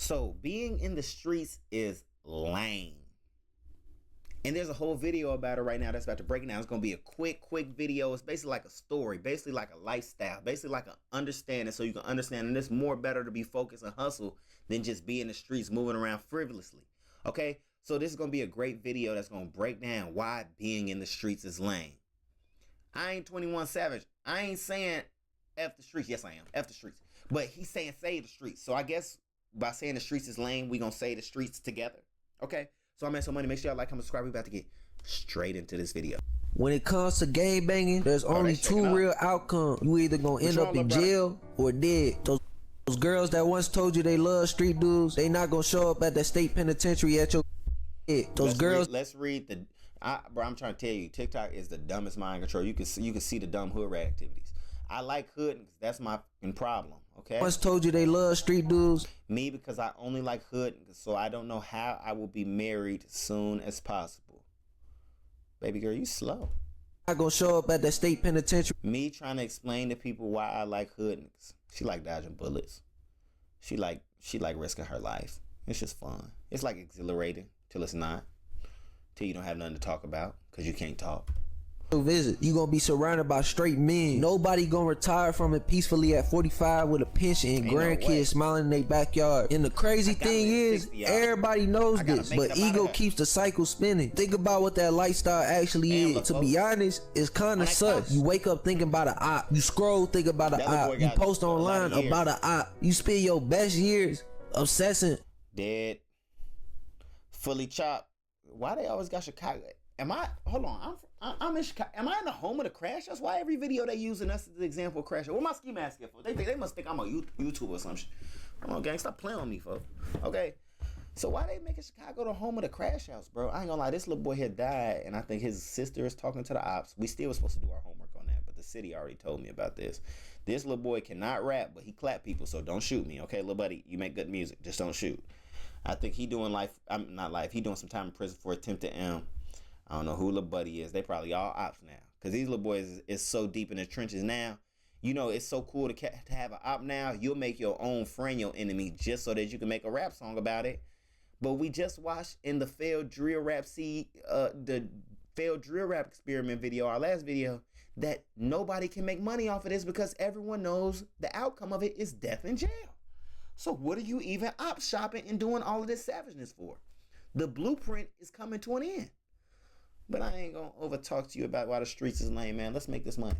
So being in the streets is lame. And there's a whole video about it right now that's about to break it down. It's going to be a quick video. It's basically like a story, basically like a lifestyle, basically like an understanding so you can understand. And it's more better to be focused and hustle than just be in the streets moving around frivolously. Okay? So this is going to be a great video that's going to break down why being in the streets is lame. I ain't 21 Savage. I ain't saying F the streets. Yes, I am. F the streets. But he's saying save the streets. So I guess by saying the streets is lame, we going to save the streets together. Okay? So I'm MasoMoney. Make sure y'all like, comment, subscribe. We about to get straight into this video. When it comes to gang banging, there's only two real outcomes. You either gonna end up in jail or dead. Those girls that once told you they love street dudes, they not gonna show up at the state penitentiary at your head. Let's read the. Bro, I'm trying to tell you, TikTok is the dumbest mind control. You can see the dumb hood rat activities. I like hood because that's my problem. Okay. Once told you they love street dudes. Me, because I only like hood, so I don't know how I will be married soon as possible. Baby girl, you slow. Not gonna show up at the state penitentiary. Me trying to explain to people why I like hood niggas. She like dodging bullets. She like risking her life. It's just fun. It's like exhilarating till it's not. Till you don't have nothing to talk about because you can't talk. Visit, you gonna be surrounded by straight men. Nobody gonna retire from it peacefully at 45 with a pension and grandkids smiling in their backyard. And the crazy thing is, everybody knows this, but ego keeps the cycle spinning. Think about what that lifestyle actually is. To be honest, it's kind of sus. You wake up thinking about an op. You scroll thinking about an op. You post online about an op. You spend your best years obsessing. Dead. Fully chopped. Why they always got Chicago? Hold on, I'm in Chicago. Am I in the home of the crash? That's why every video they using us as the example of crash. What my ski mask here for? They must think I'm a YouTube or some shit. Come on, gang, stop playing on me, folks. Okay, so why they making Chicago the home of the crash house, bro? I ain't gonna lie, this little boy here died, and I think his sister is talking to the ops. We still was supposed to do our homework on that, but the city already told me about this. This little boy cannot rap, but he clap people, so don't shoot me, okay, little buddy? You make good music, just don't shoot. I think he doing life. I'm not life. He doing some time in prison for attempted M. I don't know who little buddy is. They probably all ops now. Because these little boys is so deep in the trenches now. You know, it's so cool to have an op now. You'll make your own friend your enemy just so that you can make a rap song about it. But we just watched in the failed drill rap experiment video, our last video, that nobody can make money off of this because everyone knows the outcome of it is death in jail. So what are you even op shopping and doing all of this savageness for? The blueprint is coming to an end. But I ain't gonna over talk to you about why the streets is lame, man. Let's make this money.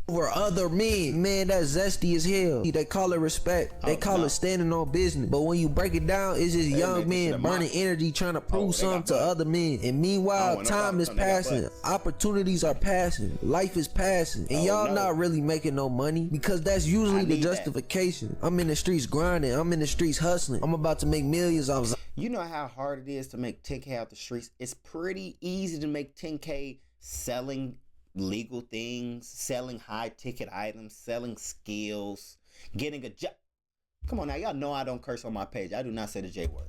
Over other men, man, that's zesty as hell. They call it respect. They call it standing on business. But when you break it down, it's just young men burning energy trying to prove something to other men. And meanwhile, time is passing. Opportunities are passing. Life is passing. And y'all not really making no money because that's usually the justification. I'm in the streets grinding. I'm in the streets hustling. I'm about to make millions off. You know how hard it is to make 10K out the streets? It's pretty easy to make 10K selling legal things, selling high ticket items, selling skills, getting a job. Come on now, y'all know I don't curse on my page. I do not say the J word.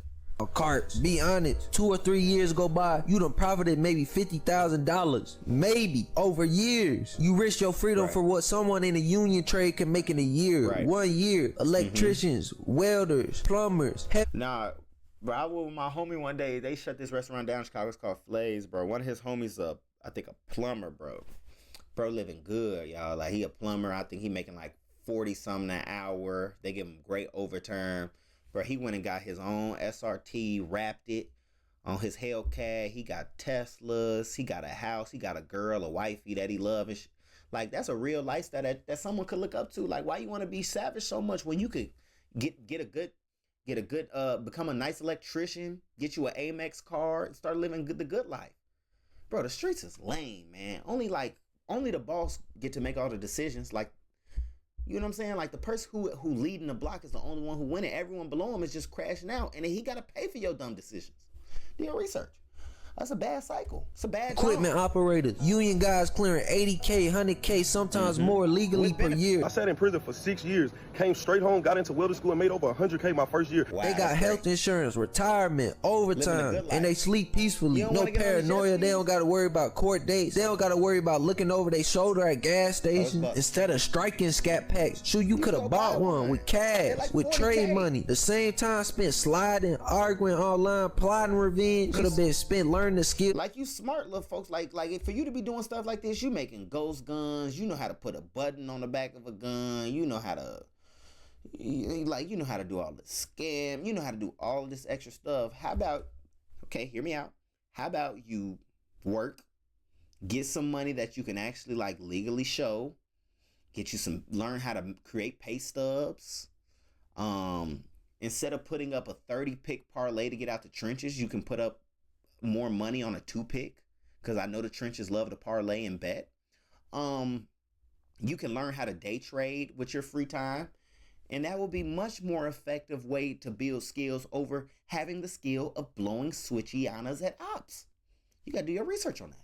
Carts, be honest, 2 or 3 years go by, you done profited maybe $50,000, maybe over years. You risk your freedom for what someone in a union trade can make in a year. 1 year. Electricians, welders, plumbers. Nah, bro, I was with my homie one day. They shut this restaurant down in Chicago. It's called Flay's, bro. One of his homies, I think a plumber, bro. Bro living good, y'all. Like, he a plumber. I think he making like 40 something an hour. They give him great overtime. Bro, he went and got his own SRT, wrapped it on his Hellcat. He got Teslas. He got a house. He got a girl, a wifey that he loves. And like, that's a real lifestyle that someone could look up to. Like, why you want to be savage so much when you could get a good become a nice electrician, get you an Amex card, and start living the good life. Bro, the streets is lame, man. Only the boss get to make all the decisions. Like, you know what I'm saying? Like, the person who leading the block is the only one who winning. Everyone below him is just crashing out, and then he got to pay for your dumb decisions. Do your research. That's a bad cycle. It's a bad Equipment job. operators, union guys clearing 80K, 100K, sometimes more legally per year. I sat in prison for 6 years, came straight home, got into welding school, and made over 100K my first year. Wow, they got health insurance, retirement, overtime, and they sleep peacefully. No paranoia. They don't got to worry about court dates. They don't got to worry about looking over their shoulder at gas stations. Instead of striking scat packs, shoot, you could have bought one with cash, like with trade money. The same time spent sliding, arguing online, plotting revenge could have been spent learning the skill. Like, you smart little folks. Like for you to be doing stuff like this, you making ghost guns. You know how to put a button on the back of a gun. You know how to, like, you know how to do all this scam. You know how to do all this extra stuff. How about, okay, hear me out. How about you work, get some money that you can actually like legally show, get you some, learn how to create pay stubs. Instead of putting up a 30-pick parlay to get out the trenches, you can put up more money on a 2-pick, because I know the trenches love to parlay and bet. You can learn how to day trade with your free time, and that will be much more effective way to build skills over having the skill of blowing switchianas at ops. You got to do your research on that.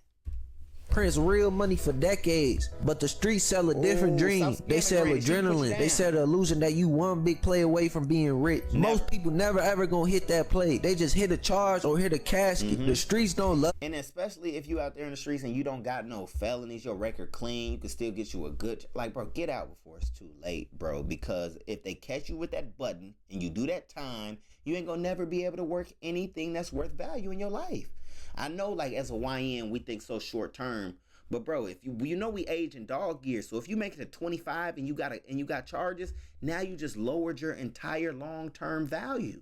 Prince real money for decades, but the streets sell a different dream. They sell adrenaline. They sell the illusion that you one big play away from being rich. Most people never ever gonna hit that play. They just hit a charge or hit a casket. The streets don't love. And especially if you out there in the streets and you don't got no felonies, your record clean, you can still get you a good, like, bro, get out before it's too late, bro. Because if they catch you with that button and you do that time, you ain't gonna never be able to work anything that's worth value in your life. I know, like, as a YN, we think so short term, but bro, if you know we age in dog years, so if you make it to 25 and you got charges, now you just lowered your entire long term value.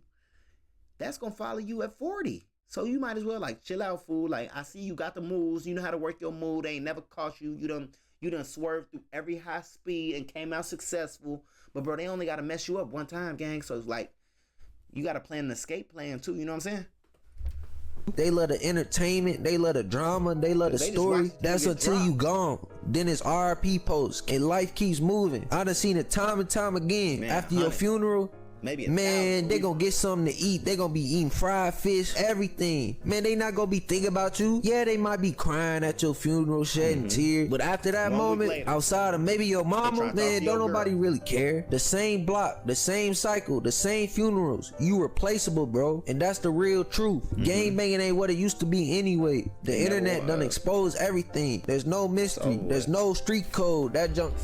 That's gonna follow you at 40. So you might as well, like, chill out, fool. Like, I see you got the moves, you know how to work your move. They ain't never cost you. You done swerved through every high speed and came out successful. But bro, they only gotta mess you up one time, gang. So it's like, you gotta plan an escape plan too. You know what I'm saying? They love the entertainment, they love the drama, they love the story. That's until you gone. Then it's RP posts and life keeps moving. I done seen it time and time again. Man, after your funeral, maybe man, they gonna get something to eat. They gonna be eating fried fish, everything. Man, they not gonna be thinking about you. Yeah, they might be crying at your funeral, shedding tears. But after that moment, outside of maybe your mama, man, don't nobody really care. The same block, the same cycle, the same funerals. You replaceable, bro. And that's the real truth. Game banging ain't what it used to be anyway. The internet done exposed everything. There's no mystery. There's no street code. That junk.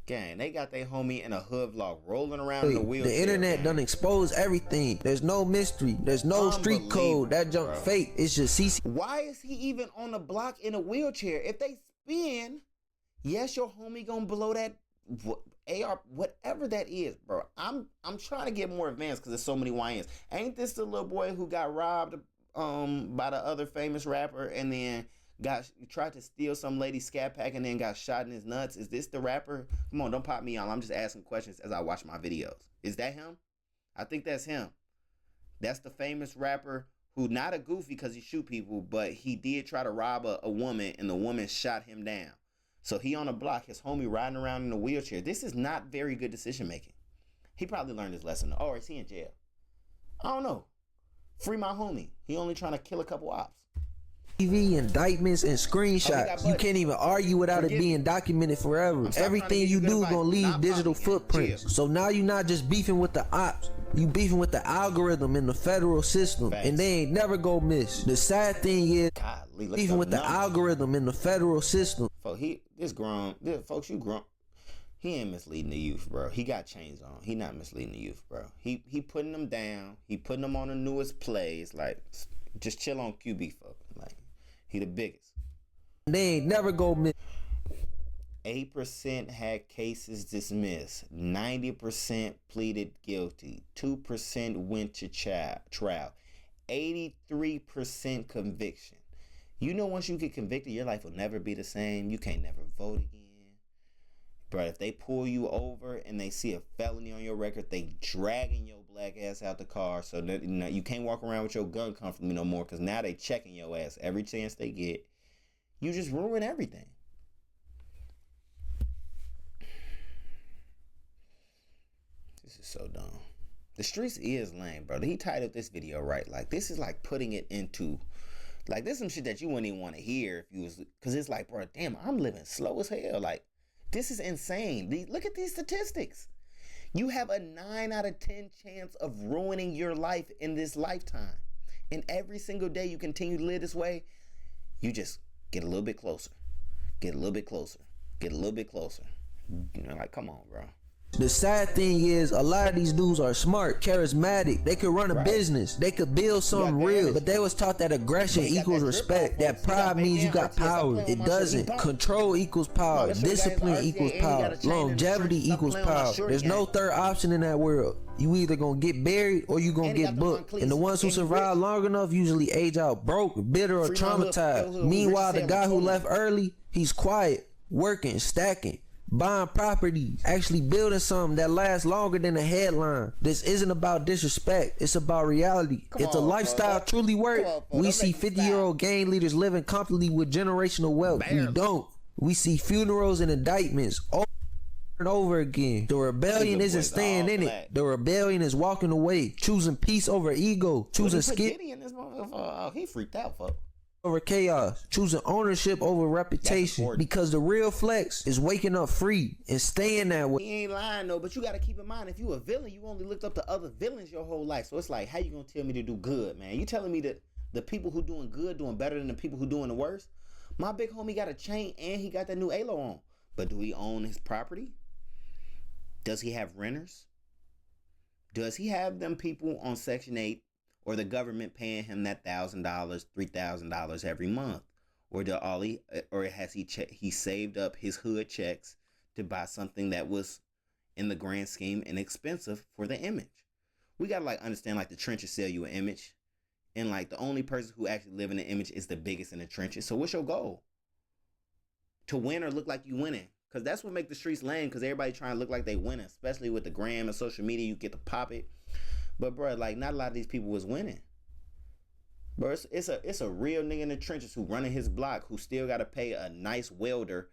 Gang, they got their homie in a hood vlog rolling around in a wheelchair. The internet done exposed everything. There's no mystery. There's no street code. That junk fake. It's just CC. Why is he even on the block in a wheelchair? If they spin, yes, your homie gonna blow that AR, whatever that is, bro. I'm trying to get more advanced because there's so many YNs. Ain't this the little boy who got robbed by the other famous rapper and then tried to steal some lady's scat pack and then got shot in his nuts? Is this the rapper? Come on, don't pop me on. I'm just asking questions as I watch my videos. Is that him? I think that's him. That's the famous rapper who, not a goofy because he shoot people, but he did try to rob a woman and the woman shot him down. So he on a block, his homie riding around in a wheelchair. This is not very good decision making. He probably learned his lesson. Or is he in jail? I don't know. Free my homie. He only trying to kill a couple ops. TV, indictments, and screenshots. You can't even argue without it being documented forever. Everything you do gonna leave digital footprints. So now you're not just beefing with the ops. You beefing with the algorithm in the federal system. And they ain't never gonna miss. The sad thing is, beefing with the algorithm in the federal system. Folks, folks, you grown. He ain't misleading the youth, bro. He got chains on. He not misleading the youth, bro. He putting them down. He putting them on the newest plays. Like, just chill on QB, folks. Like, he the biggest. They ain't never go miss. 8% had cases dismissed. 90% pleaded guilty. 2% went to trial. 83% conviction. You know, once you get convicted, your life will never be the same. You can't never vote again. But if they pull you over and they see a felony on your record, they dragging your black ass out the car so that you can't walk around with your gun comfortably no more, because now they checking your ass every chance they get. You just ruin everything. This is so dumb. The streets is lame, bro. He titled this video right. Like, this is like putting it into Like, this is some shit that you wouldn't even want to hear if you was, because it's like, bro, damn, I'm living slow as hell. Like, this is insane. Look at these statistics. You have a 9 out of 10 chance of ruining your life in this lifetime. And every single day you continue to live this way, you just get a little bit closer, get a little bit closer, get a little bit closer. You're like, come on, bro. The sad thing is, a lot of these dudes are smart, charismatic. They could run a business. They could build something real. But they was taught that aggression equals respect. That pride means you got power. It doesn't. Control equals power. Discipline equals power. Longevity equals power. There's no third option in that world. You either gonna get buried or you gonna get booked. And the ones who survive long enough usually age out broke, bitter, or traumatized. Meanwhile, the guy who left early, he's quiet, working, stacking, buying property, actually building something that lasts longer than a headline. This isn't about disrespect, it's about reality. If the lifestyle truly works, we see 50-year-old gang leaders living comfortably with generational wealth. We don't. We see funerals and indictments over and over again. The rebellion isn't staying in it. The rebellion is walking away, choosing peace over ego, choosing skill. He freaked out, fuck. Over chaos, choosing ownership over reputation, because the real flex is waking up free and staying that way. He ain't lying though, but you gotta keep in mind, if you a villain, you only looked up to other villains your whole life. So it's like, how you gonna tell me to do good, man? You telling me that the people who doing good doing better than the people who doing the worst? My big homie got a chain and he got that new halo on, but do he own his property? Does he have renters? Does he have them people on Section 8 or the government paying him that $1,000, $3,000 every month? Or has he saved up his hood checks to buy something that was, in the grand scheme, inexpensive for the image? We gotta like understand, like, the trenches sell you an image, and like the only person who actually live in the image is the biggest in the trenches. So what's your goal? To win or look like you winning? Because that's what make the streets lame, because everybody trying to look like they winning, especially with the gram and social media. You get to pop it. But bro, like, not a lot of these people was winning. Bro, it's a real nigga in the trenches who running his block, who still got to pay a nice welder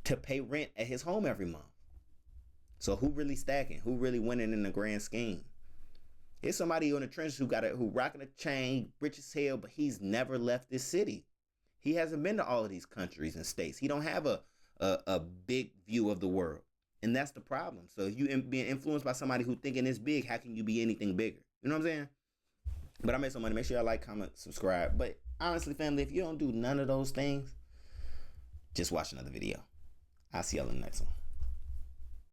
to pay rent at his home every month. So who really stacking? Who really winning in the grand scheme? It's somebody in the trenches who rocking a chain, rich as hell, but he's never left this city. He hasn't been to all of these countries and states. He don't have a big view of the world. And that's the problem. So if you being influenced by somebody who thinking it's big, how can you be anything bigger? You know what I'm saying? But I made some money. Make sure y'all like, comment, subscribe. But honestly, family, if you don't do none of those things, just watch another video. I'll see y'all in the next one.